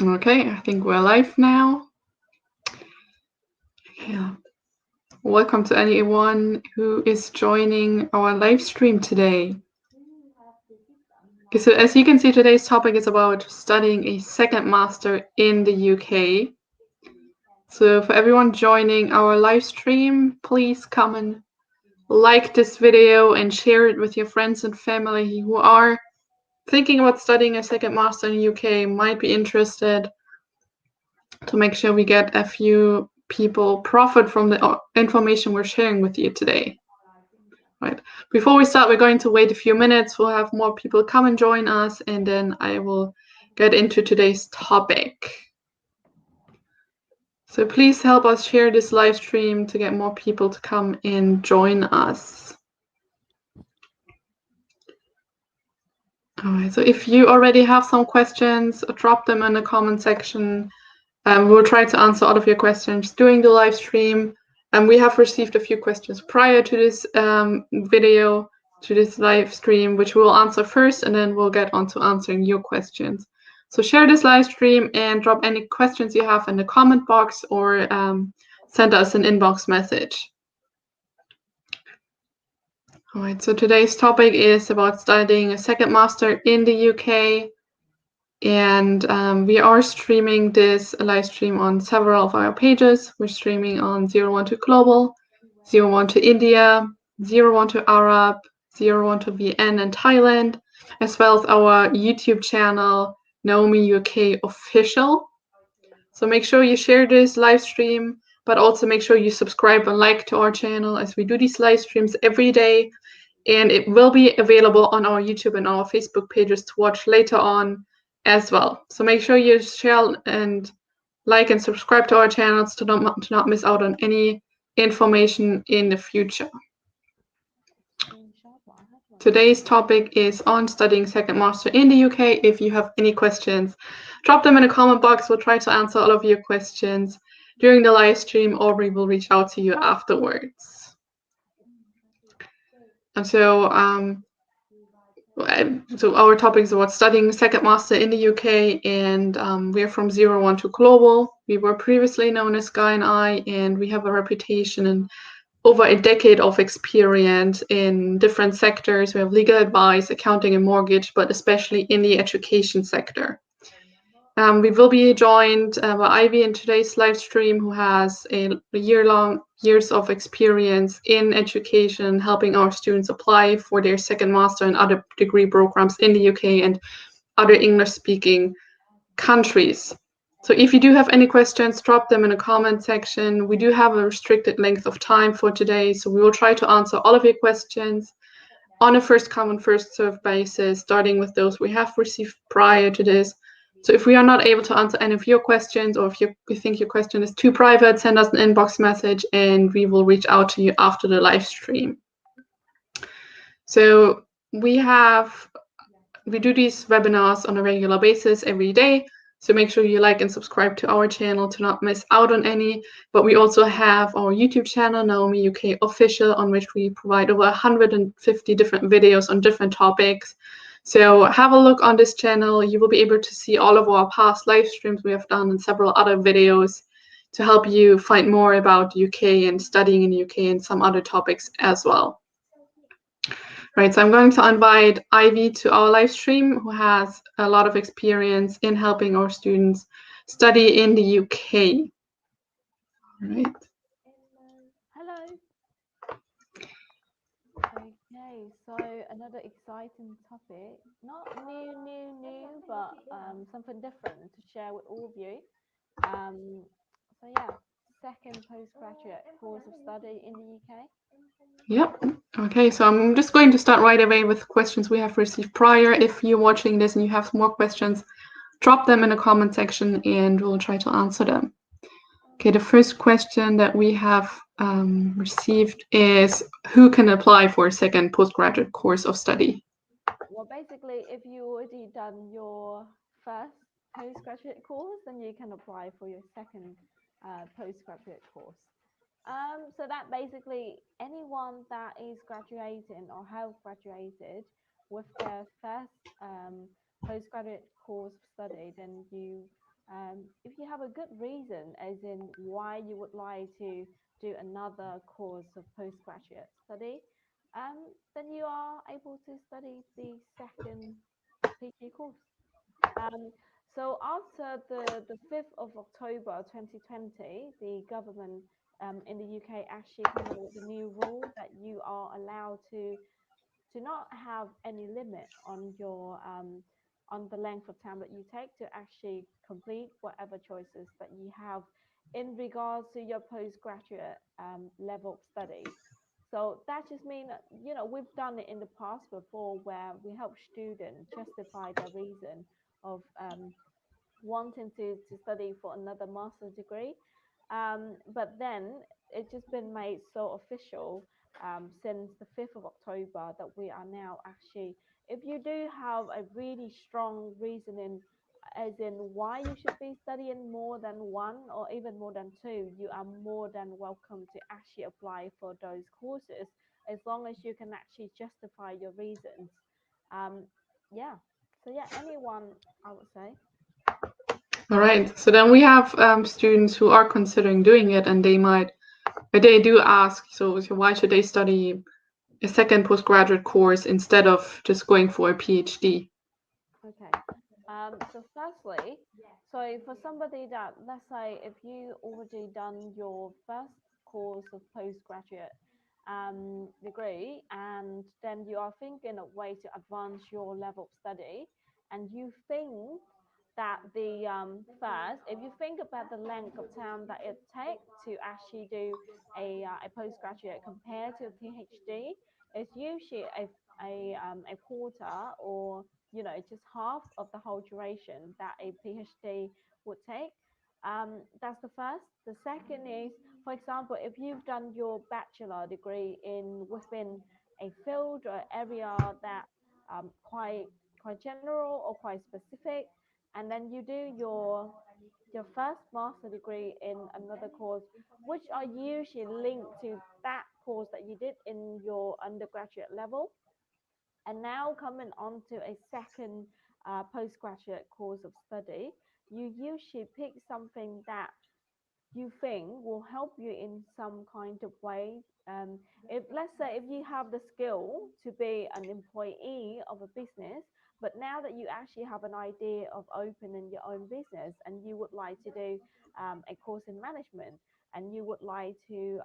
Okay, I think we're live now. Yeah. Welcome to anyone who is joining our live stream today. Okay, so as you can see, today's topic is about studying a second master in the UK. So for everyone joining our live stream, please come and like this video and share it with your friends and family who are thinking about studying a second master in the UK, might be interested, to make sure we get a few people profit from the information we're sharing with you today. Right. Before we start, we're going to wait a few minutes. We'll have more people come and join us, and then I will get into today's topic. So please help us share this live stream to get more people to come and join us. All right, so if you already have some questions, drop them in the comment section. We'll try to answer all of your questions during the live stream. We have received a few questions prior to this video, to this live stream, which we'll answer first, and then we'll get on to answering your questions. So share this live stream and drop any questions you have in the comment box, or send us an inbox message. All right, so today's topic is about studying a second master in the UK. And we are streaming this live stream on several of our pages. We're streaming on 01 to Global, 01 to India, 01 to Arab, 01 to VN and Thailand, as well as our YouTube channel, Naomi UK Official. So make sure you share this live stream, but also make sure you subscribe and like to our channel, as we do these live streams every day. And it will be available on our YouTube and our Facebook pages to watch later on as well. So make sure you share and like and subscribe to our channels to not miss out on any information in the future. Today's topic is on studying second master in the UK. If you have any questions, drop them in the comment box. We'll try to answer all of your questions during the live stream, or we will reach out to you afterwards. And so our topic is about studying second master in the UK, and we're from 01 to Global. We were previously known as Guy and I, and we have a reputation and over a decade of experience in different sectors. We have legal advice, accounting, and mortgage, but especially in the education sector. We will be joined by Ivy in today's live stream, who has a years of experience in education, helping our students apply for their second master and other degree programs in the UK and other English-speaking countries. So if you do have any questions, drop them in the comment section. We do have a restricted length of time for today, so we will try to answer all of your questions on a first come, first served basis, starting with those we have received prior to this. So if we are not able to answer any of your questions, or if you think your question is too private, send us an inbox message and we will reach out to you after the live stream. So we do these webinars on a regular basis every day. So make sure you like and subscribe to our channel to not miss out on any. But we also have our YouTube channel, Naomi UK Official, on which we provide over 150 different videos on different topics. So have a look on this channel. You will be able to see all of our past live streams we have done and several other videos to help you find more about UK and studying in the UK and some other topics as well. Right, so I'm going to invite Ivy to our live stream, who has a lot of experience in helping our students study in the UK. All right. Hello. Okay, so another exciting topic, not new, but something different to share with all of you. So yeah, second postgraduate course of study in the UK. Yep. Okay, so I'm just going to start right away with questions we have received prior. If you're watching this and you have more questions, drop them in the comment section and we'll try to answer them. Okay, the first question that we have received is, who can apply for a second postgraduate course of study? Well, basically, if you already done your first postgraduate course, then you can apply for your second postgraduate course. So that basically anyone that is graduating or have graduated with their first postgraduate course of study, then you if you have a good reason, as in why you would like to do another course of postgraduate study, then you are able to study the second PhD course. Um, so after the 5th of October 2020, the government in the UK actually came up with a new rule that you are allowed to not have any limit on the length of time that you take to actually complete whatever choices that you have in regards to your postgraduate level of study. So that just means, we've done it in the past before where we help students justify their reason of wanting to study for another master's degree. But then it's just been made so official since the 5th of October that we are now actually, if you do have a really strong reasoning, as in why you should be studying more than one or even more than two, you are more than welcome to actually apply for those courses as long as you can actually justify your reasons. Um, yeah. So yeah, anyone, I would say. All right. So then we have students who are considering doing it, and they do ask, so why should they study a second postgraduate course instead of just going for a PhD? Okay. So firstly, so for somebody that, let's say, if you already done your first course of postgraduate degree, and then you are thinking of way to advance your level of study, and you think that the first, if you think about the length of time that it takes to actually do a postgraduate compared to a PhD, it's usually a quarter, or just half of the whole duration that a PhD would take. That's the first. The second is, for example, if you've done your bachelor degree in within a field or area that quite general or quite specific, and then you do your first master degree in another course, which are usually linked to that course that you did in your undergraduate level, and now coming on to a second postgraduate course of study, you usually pick something that you think will help you in some kind of way. If, let's say, if you have the skill to be an employee of a business, but now that you actually have an idea of opening your own business and you would like to do a course in management, and you would like to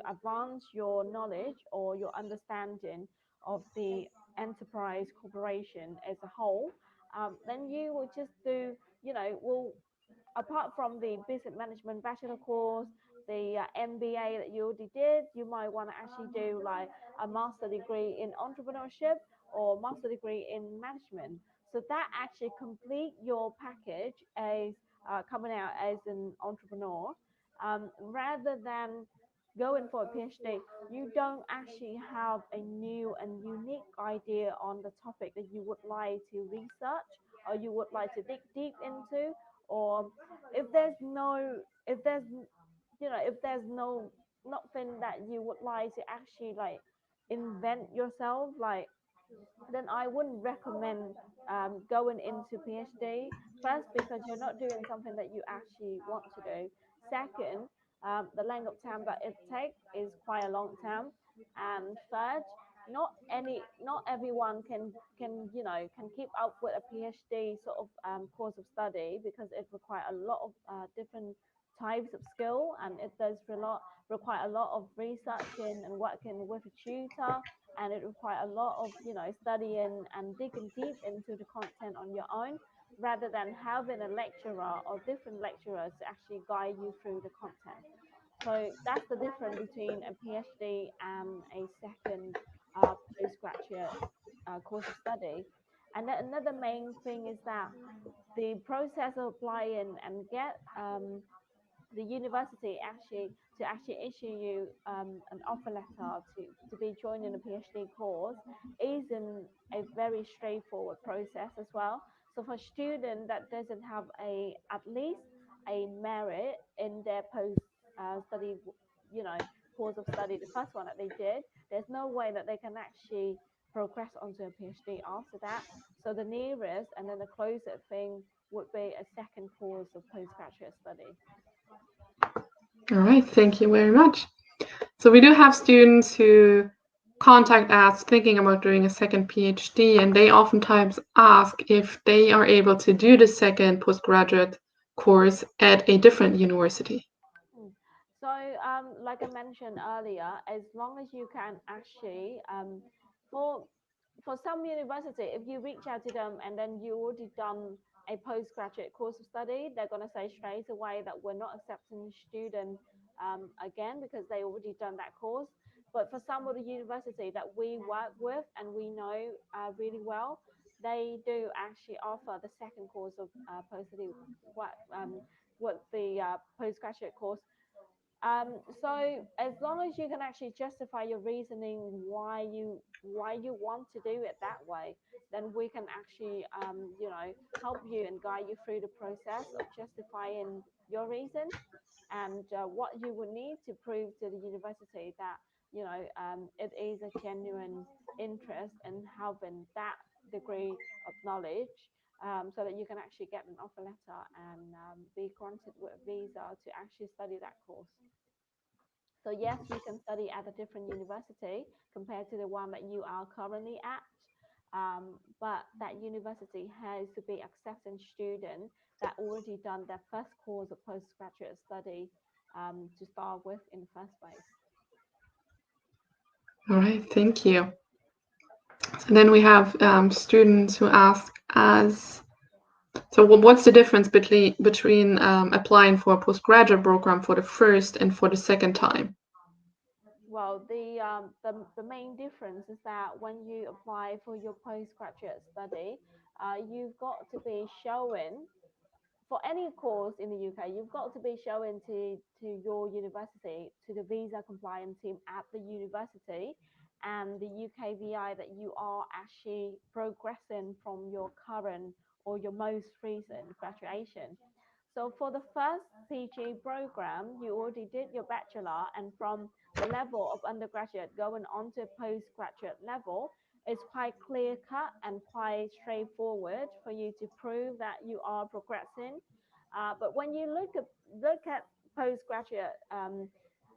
advance your knowledge or your understanding of the enterprise corporation as a whole, then you will just do, will, apart from the business management bachelor course, the MBA that you already did, you might want to actually do like a master degree in entrepreneurship or master degree in management. So that actually complete your package as coming out as an entrepreneur, rather than going for a PhD. You don't actually have a new and unique idea on the topic that you would like to research or you would like to dig deep into, or if there's no if there's if there's nothing that you would like to actually like invent yourself, like, then I wouldn't recommend going into PhD. First, because you're not doing something that you actually want to do. Second, the length of time that it takes is quite a long time. And third, not everyone can keep up with a PhD sort of course of study, because it requires a lot of different types of skill, and it does require a lot of researching and working with a tutor, and it requires a lot of studying and digging deep into the content on your own, rather than having a lecturer or different lecturers to actually guide you through the content. So that's the difference between a PhD and a second postgraduate course of study. And then another main thing is that the process of applying and get the university actually to actually issue you an offer letter to be joining a PhD course isn't a very straightforward process as well. So for a student that doesn't have a at least a merit in their post study, you know, course of study, the first one that they did, there's no way that they can actually progress onto a PhD after that. So the nearest and then the closest thing would be a second course of postgraduate study. All right, thank you very much. So we do have students who contact us thinking about doing a second PhD, and they oftentimes ask if they are able to do the second postgraduate course at a different university. Mm. So, like I mentioned earlier, as long as you can actually, for for some university, if you reach out to them and then you already done a postgraduate course of study, they're gonna say straight away that we're not accepting student again because they already done that course. But for some of the university that we work with and we know really well, they do actually offer the second course of what what the postgraduate course. So as long as you can actually justify your reasoning why you want to do it that way, then we can actually help you and guide you through the process of justifying your reason and what you would need to prove to the university that it is a genuine interest in having that degree of knowledge, so that you can actually get an offer letter and be granted with a visa to actually study that course. So yes, you can study at a different university compared to the one that you are currently at. But that university has to be accepting students that already done their first course of postgraduate study to start with in the first place. All right, thank you. And then we have students who ask us, so what's the difference between applying for a postgraduate program for the first and for the second time? Well, the main difference is that when you apply for your postgraduate study, you've got to be showing for any course in the UK, you've got to be showing to your university, to the visa compliance team at the university and the UKVI that you are actually progressing from your current or your most recent graduation. So for the first PG program, you already did your bachelor, and from the level of undergraduate going on to postgraduate level, it's quite clear cut and quite straightforward for you to prove that you are progressing. But when you look at postgraduate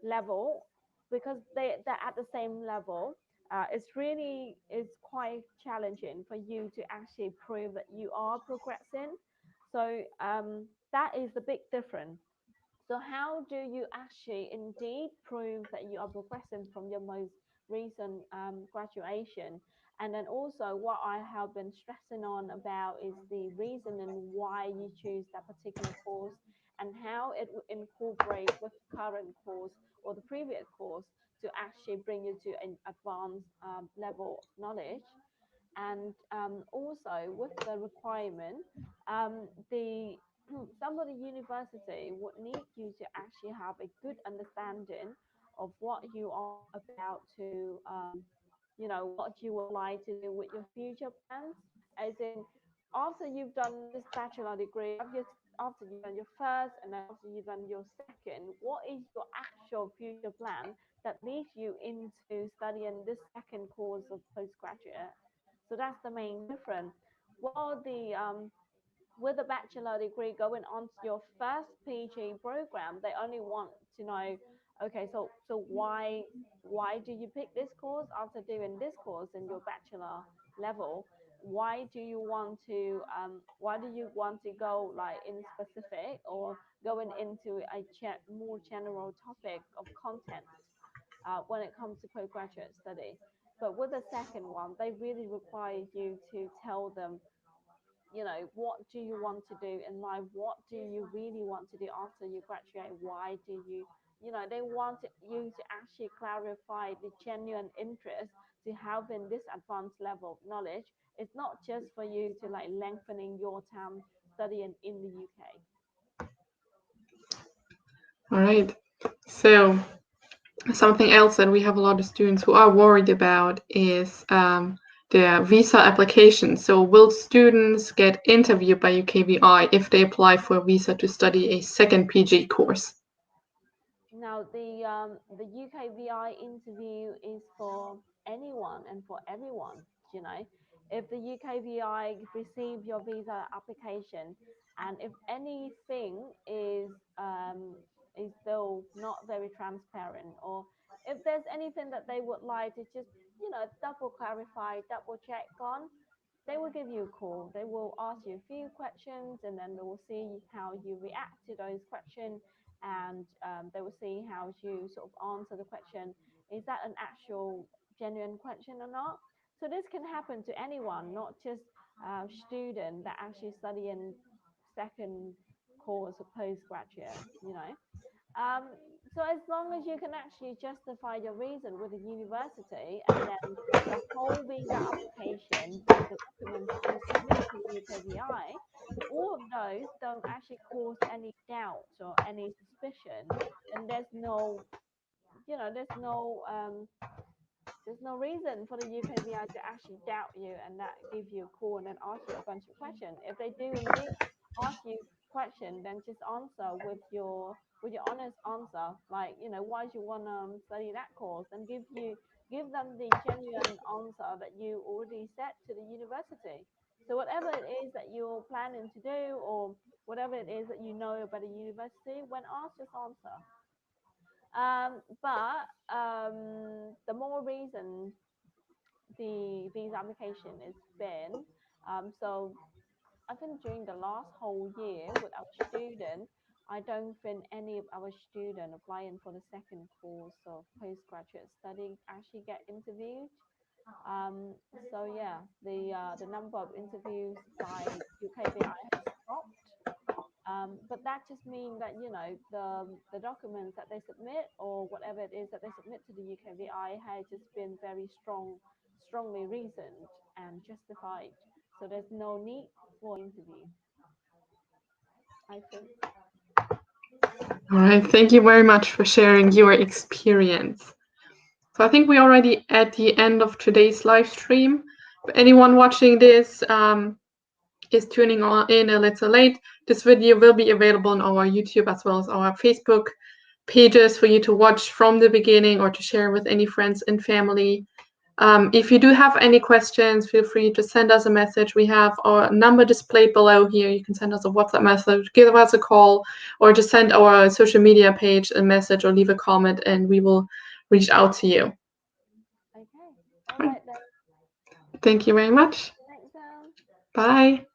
level, because they're at the same level, it's quite challenging for you to actually prove that you are progressing. So that is the big difference. So how do you actually indeed prove that you are progressing from your most recent graduation? And then also what I have been stressing on about is the reason and why you choose that particular course and how it will incorporate with the current course or the previous course to actually bring you to an advanced level of knowledge. And also with the requirement, the some of the university would need you to actually have a good understanding of what you are about to what you would like to do with your future plans, as in after you've done this bachelor degree, after you've done your first and then after you've done your second, what is your actual future plan that leads you into studying this second course of postgraduate? So that's the main difference. While the with a bachelor degree going on to your first PG program, they only want to know, okay, so why do you pick this course after doing this course in your bachelor level? Why do you want to go like in specific or going into a more general topic of content when it comes to postgraduate study? But with the second one, they really require you to tell them, what do you want to do in life? What do you really want to do after you graduate? Why do you, they want you to actually clarify the genuine interest to having this advanced level of knowledge. It's not just for you to like lengthening your time studying in the UK. All right. So something else that we have a lot of students who are worried about is their visa application. So will students get interviewed by UKVI if they apply for a visa to study a second PG course? Now the UKVI interview is for anyone and for everyone. You know, if the UKVI receive your visa application, and if anything is still not very transparent, or if there's anything that they would like to just double clarify, double check on, they will give you a call. They will ask you a few questions, and then they will see how you react to those questions, and they will see how you sort of answer the question. Is that an actual genuine question or not? So this can happen to anyone, not just student that actually study in second course or postgraduate. Um, so as long as you can actually justify your reason with the university, and then the whole visa application with the documents that you submit to the UKVI, all of those don't actually cause any doubts or any suspicion, then there's no reason for the UKVI to actually doubt you and that give you a call and then ask you a bunch of questions. If they do indeed ask you question, then just answer with your honest answer, like why do you want to study that course, and give them the genuine answer that you already said to the university. So whatever it is that you're planning to do, or whatever it is that you know about the university, when asked, just answer. But the more reason the visa application has been, so I think during the last whole year with our student, I don't think any of our student applying for the second course of postgraduate study actually get interviewed. Um, so yeah, the number of interviews by UKVI has dropped. But that just means that the documents that they submit, or whatever it is that they submit to the UKVI, has just been very strongly reasoned and justified. So there's no need for interview, I think. All right, thank you very much for sharing your experience. So I think we're already at the end of today's live stream. For anyone watching this is tuning in a little late, this video will be available on our YouTube as well as our Facebook pages for you to watch from the beginning or to share with any friends and family. If you do have any questions, feel free to send us a message. We have our number displayed below here. You can send us a WhatsApp message, give us a call, or just send our social media page a message or leave a comment, and we will reach out to you. Okay. All right then. Thank you very much. Thanks, Bye.